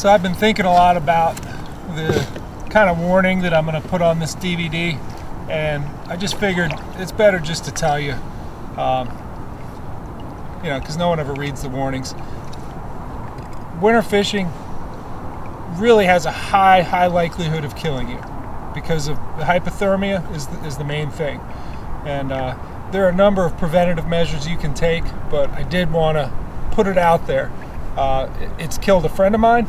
So I've been thinking a lot about the kind of warning that I'm going to put on this DVD, and I just figured it's better just to tell you, you know, because no one ever reads the warnings. Winter fishing really has a high likelihood of killing you because of the hypothermia is the main thing. And there are a number of preventative measures you can take, but I did want to put it out there. It's killed a friend of mine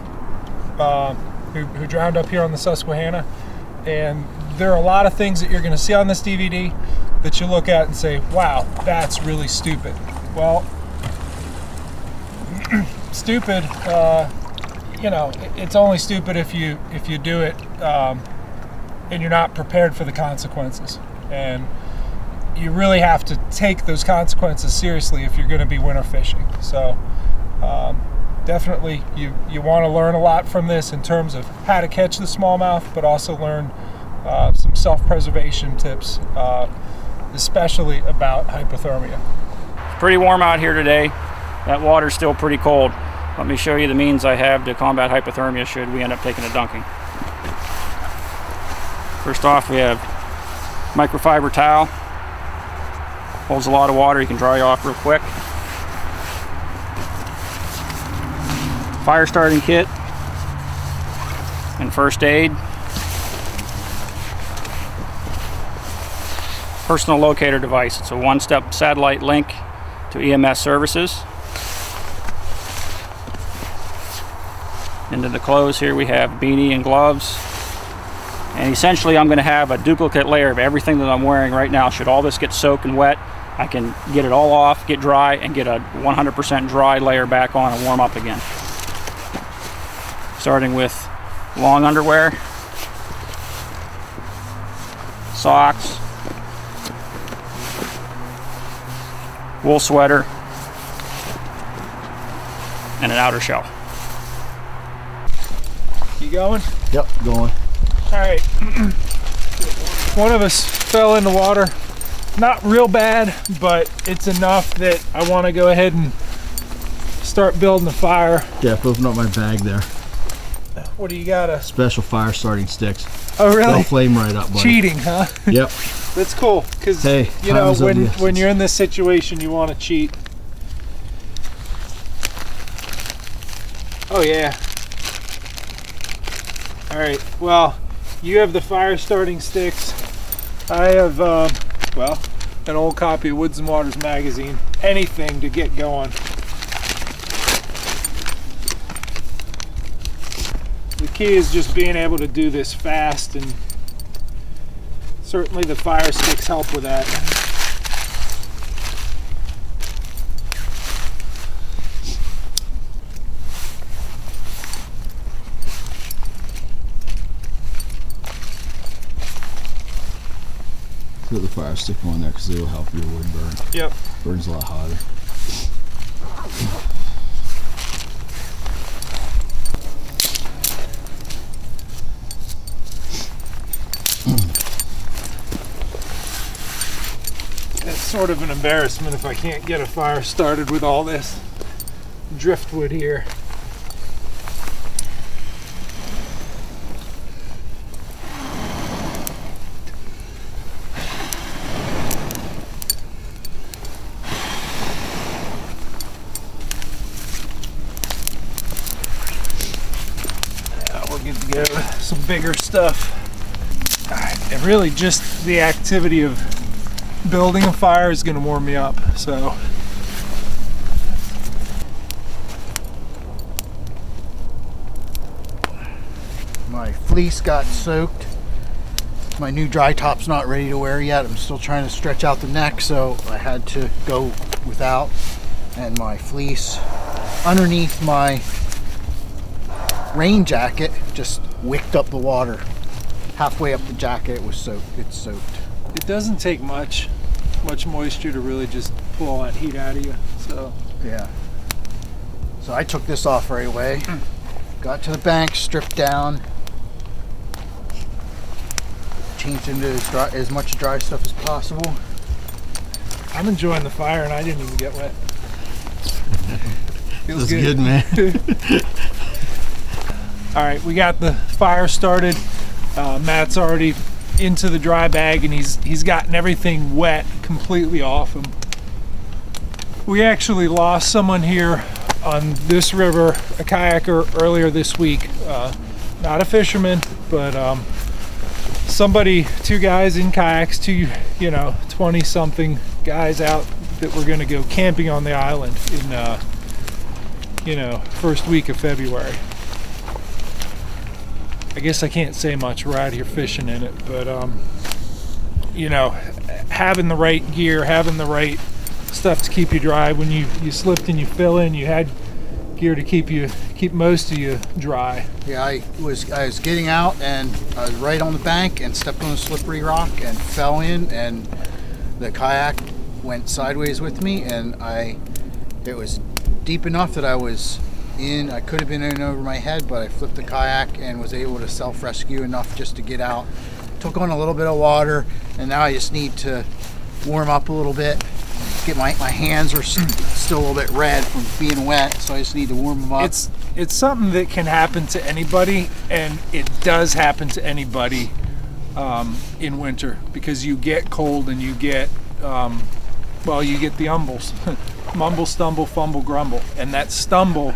who drowned up here on the Susquehanna, and there are a lot of things that you're going to see on this DVD that you look at and say, wow, that's really stupid. Well, stupid, you know, it's only stupid if you do it and you're not prepared for the consequences. And you really have to take those consequences seriously if you're going to be winter fishing. So definitely you want to learn a lot from this in terms of how to catch the smallmouth, but also learn some self-preservation tips, especially about hypothermia. It's pretty warm out here today. That water's still pretty cold. Let me show you the means I have to combat hypothermia should we end up taking a dunking. First off, we have microfiber towel. Holds a lot of water, you can dry you off real quick. Fire starting kit and first aid. Personal locator device. It's a one-step satellite link to EMS services. Into the clothes here we have beanie and gloves. And essentially I'm going to have a duplicate layer of everything that I'm wearing right now. Should all this get soaked and wet, I can get it all off, get dry, and get a 100% dry layer back on and warm up again. Starting with long underwear, socks, wool sweater, and an outer shell. You going? Yep, going. All right. One of us fell in the water. Not real bad, but it's enough that I want to go ahead and start building the fire. Yeah, open up my bag there. What do you got? Special fire starting sticks. Oh, really? They'll flame right up, buddy. Cheating, huh? Yep. That's cool, because hey, you know when you're in this situation, you want to cheat. Oh yeah. All right. Well, you have the fire starting sticks. I have well, an old copy of Woods and Waters magazine. Anything to get going. The key is just being able to do this fast, and certainly the fire sticks help with that. Put the fire stick on there because it will help your wood burn. Yep. Burns a lot hotter. It's sort of an embarrassment if I can't get a fire started with all this driftwood here. Good to go. Some bigger stuff. And really just the activity of building a fire is going to warm me up. So my fleece got soaked. My new dry top's not ready to wear yet. I'm still trying to stretch out the neck, so I had to go without. And my fleece underneath my rain jacket just wicked up the water. Halfway up the jacket it was soaked. It's soaked. It doesn't take much moisture to really just pull all that heat out of you. So yeah. So I took this off right away. Got to the bank, stripped down, changed into as much dry stuff as possible. I'm enjoying the fire and I didn't even get wet. Feels good, man. All right, we got the fire started. Matt's already into the dry bag, and he's gotten everything wet completely off him. We actually lost someone here on this river, a kayaker, earlier this week. Not a fisherman, but somebody, two guys in kayaks, two 20-something guys out that were going to go camping on the island in first week of February. I guess I can't say much. We're out here fishing in it, but having the right gear, having the right stuff to keep you dry. When you slipped and you fell in, you had gear to keep most of you dry. Yeah, I was getting out, and I was right on the bank and stepped on a slippery rock and fell in, and the kayak went sideways with me, and it was deep enough that I could have been in over my head, but I flipped the kayak and was able to self-rescue enough just to get out. Took on a little bit of water, and now I just need to warm up a little bit. Get my hands are still a little bit red from being wet, so I just need to warm them up. It's something that can happen to anybody, and it does happen to anybody in winter, because you get cold and you get you get the umbles. Mumble, stumble, fumble, grumble. And that stumble,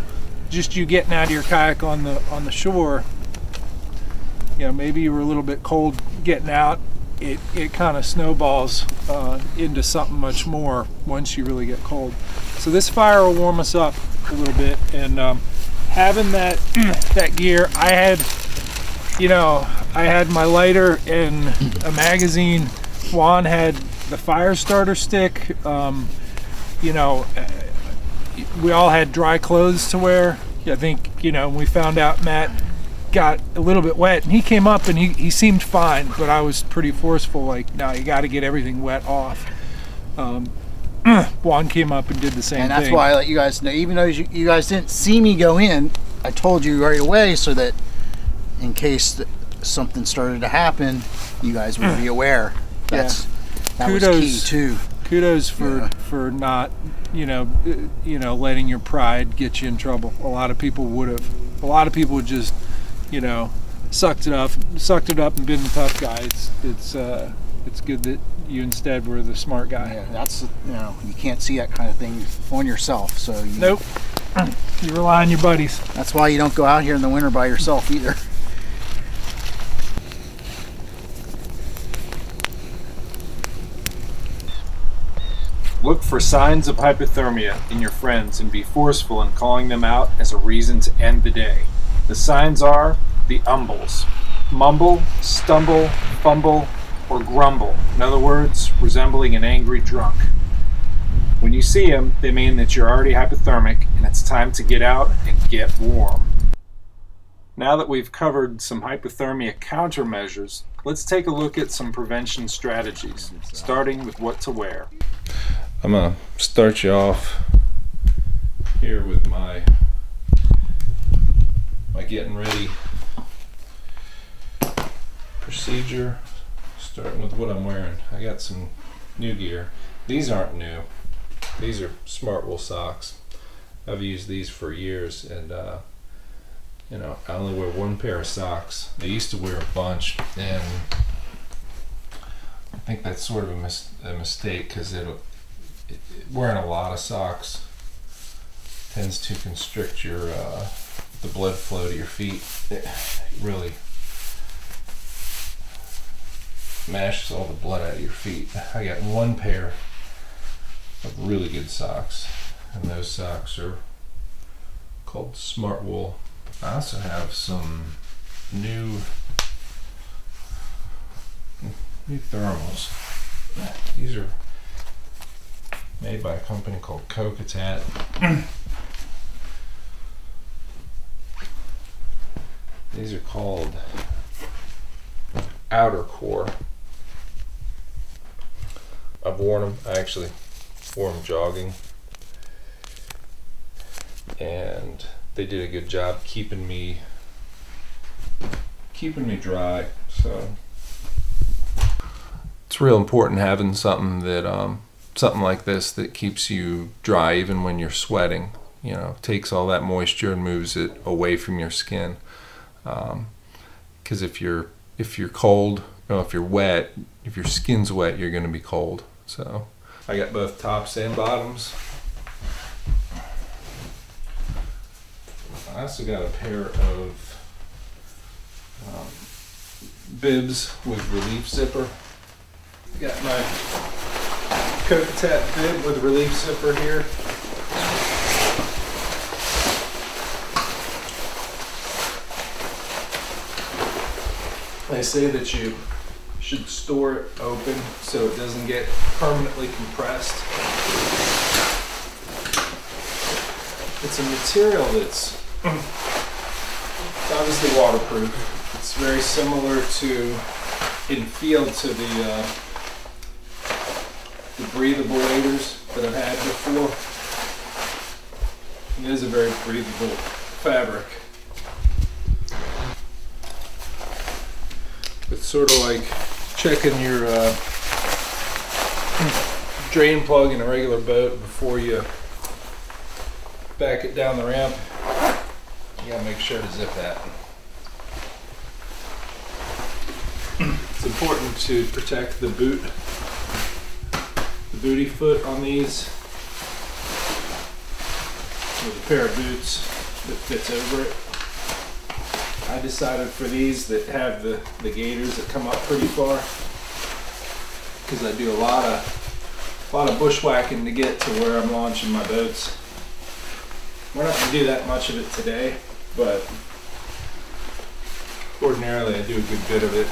just you getting out of your kayak on the shore, maybe you were a little bit cold getting out, it kind of snowballs into something much more once you really get cold. So this fire will warm us up a little bit, and having that that gear, I had my lighter and a magazine. Juan had the fire starter stick. We all had dry clothes to wear. I think we found out Matt got a little bit wet, and he came up and he seemed fine, but I was pretty forceful, like, no, you got to get everything wet off. Juan came up and did the same thing. And that's why I let you guys know, even though you guys didn't see me go in, I told you right away so that in case something started to happen, you guys would be aware. That was key too. Kudos for not letting your pride get you in trouble. A lot of people would have. A lot of people would just sucked it up and been the tough guy. It's good that you instead were the smart guy. Yeah, that's you can't see that kind of thing on yourself. So nope. You rely on your buddies. That's why you don't go out here in the winter by yourself either. Look for signs of hypothermia in your friends and be forceful in calling them out as a reason to end the day. The signs are the umbles: mumble, stumble, fumble, or grumble. In other words, resembling an angry drunk. When you see them, they mean that you're already hypothermic and it's time to get out and get warm. Now that we've covered some hypothermia countermeasures, let's take a look at some prevention strategies, starting with what to wear. I'm going to start you off here with my getting ready procedure, starting with what I'm wearing. I got some new gear. These aren't new. These are Smart Wool socks. I've used these for years, and I only wear one pair of socks. I used to wear a bunch, and I think that's sort of a mistake, because wearing a lot of socks tends to constrict the blood flow to your feet. It really mashes all the blood out of your feet. I got one pair of really good socks, and those socks are called Smart Wool. I also have some new thermals. These are made by a company called Kayak. These are called Outer Core. I've worn them. I actually wore them jogging, and they did a good job keeping me dry. So it's real important having something that something like this that keeps you dry even when you're sweating. Takes all that moisture and moves it away from your skin. Because if you're cold, or if you're wet, if your skin's wet, you're going to be cold. So I got both tops and bottoms. I also got a pair of bibs with relief zipper. I got my Kayak bib with relief zipper here. They say that you should store it open so it doesn't get permanently compressed. It's a material that's obviously waterproof. It's very similar to, in feel, to the breathable waders that I've had before. It is a very breathable fabric. It's sort of like checking your drain plug in a regular boat before you back it down the ramp. You gotta make sure to zip that. It's important to protect the boot, the booty foot on these with a pair of boots that fits over it. I decided for these that have the gaiters that come up pretty far, because I do a lot of bushwhacking to get to where I'm launching my boats. We're not going to do that much of it today, but ordinarily I do a good bit of it.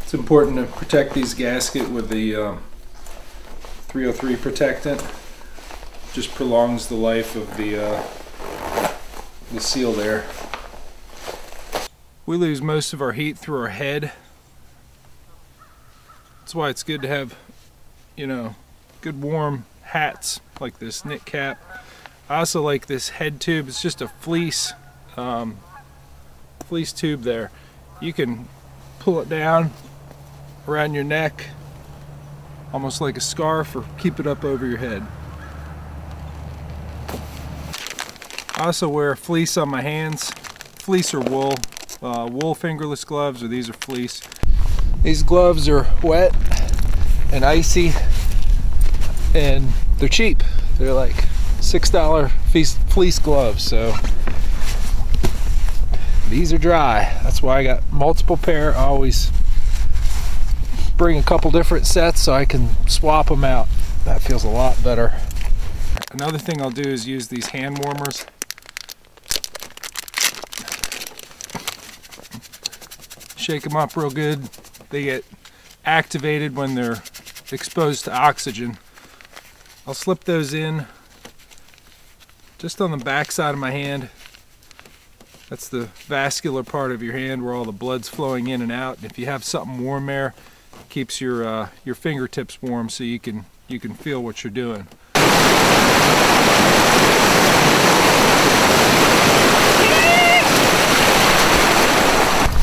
It's important to protect these gaskets with the 303 protectant. Just prolongs the life of the seal there. We lose most of our heat through our head. That's why it's good to have, you know, good warm hats like this knit cap. I also like this head tube. It's just a fleece tube there. You can pull it down around your neck almost like a scarf, or keep it up over your head. I also wear fleece on my hands, fleece or wool. Wool fingerless gloves, or these are fleece. These gloves are wet and icy, and they're cheap. They're like $6 fleece gloves, so these are dry. That's why I got multiple pair. I always bring a couple different sets so I can swap them out. That feels a lot better. Another thing I'll do is use these hand warmers. Shake them up real good. They get activated when they're exposed to oxygen. I'll slip those in just on the back side of my hand. That's the vascular part of your hand where all the blood's flowing in and out. And if you have something warm there, it keeps your fingertips warm so you can feel what you're doing.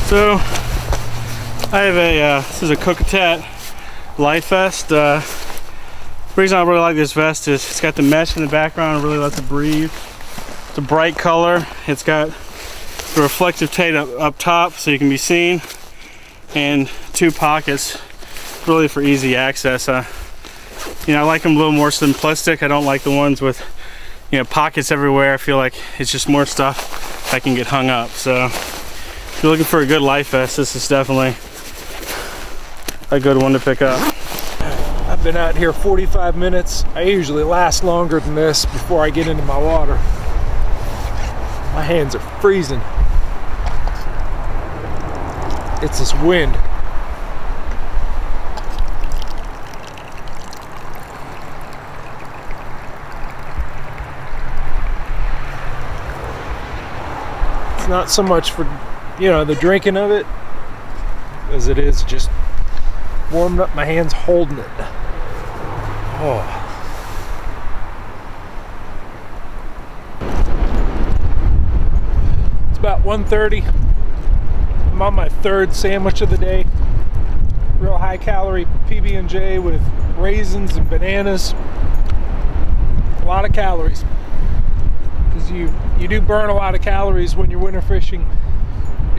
So I have this is a Kayak life vest. The reason I really like this vest is it's got the mesh in the background, it really lets it breathe. It's a bright color. It's got the reflective tape up top so you can be seen, and 2 pockets really for easy access. You know, I like them a little more simplistic. I don't like the ones with, you know, pockets everywhere. I feel like it's just more stuff that can get hung up. So if you're looking for a good life vest, this is definitely a good one to pick up. I've been out here 45 minutes. I usually last longer than this before I get into my water. My hands are freezing. It's this wind. It's not so much for, you know, the drinking of it as it is just warming up my hands holding it. Oh. It's about 1:30. I'm on my 3rd sandwich of the day. Real high calorie PB&J with raisins and bananas. A lot of calories. Because you You do burn a lot of calories when you're winter fishing,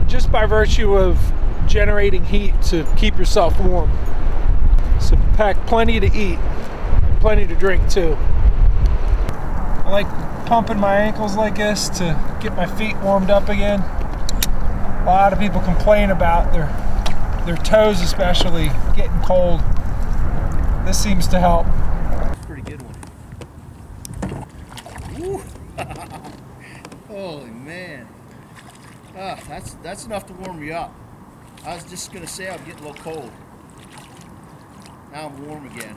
just by virtue of generating heat to keep yourself warm. So pack plenty to eat, and plenty to drink too. I like pumping my ankles like this to get my feet warmed up again. A lot of people complain about their toes especially getting cold. This seems to help. Pretty good one. Woo. Holy man. Ah, that's enough to warm me up. I was just gonna say I'm getting a little cold. Now I'm warm again.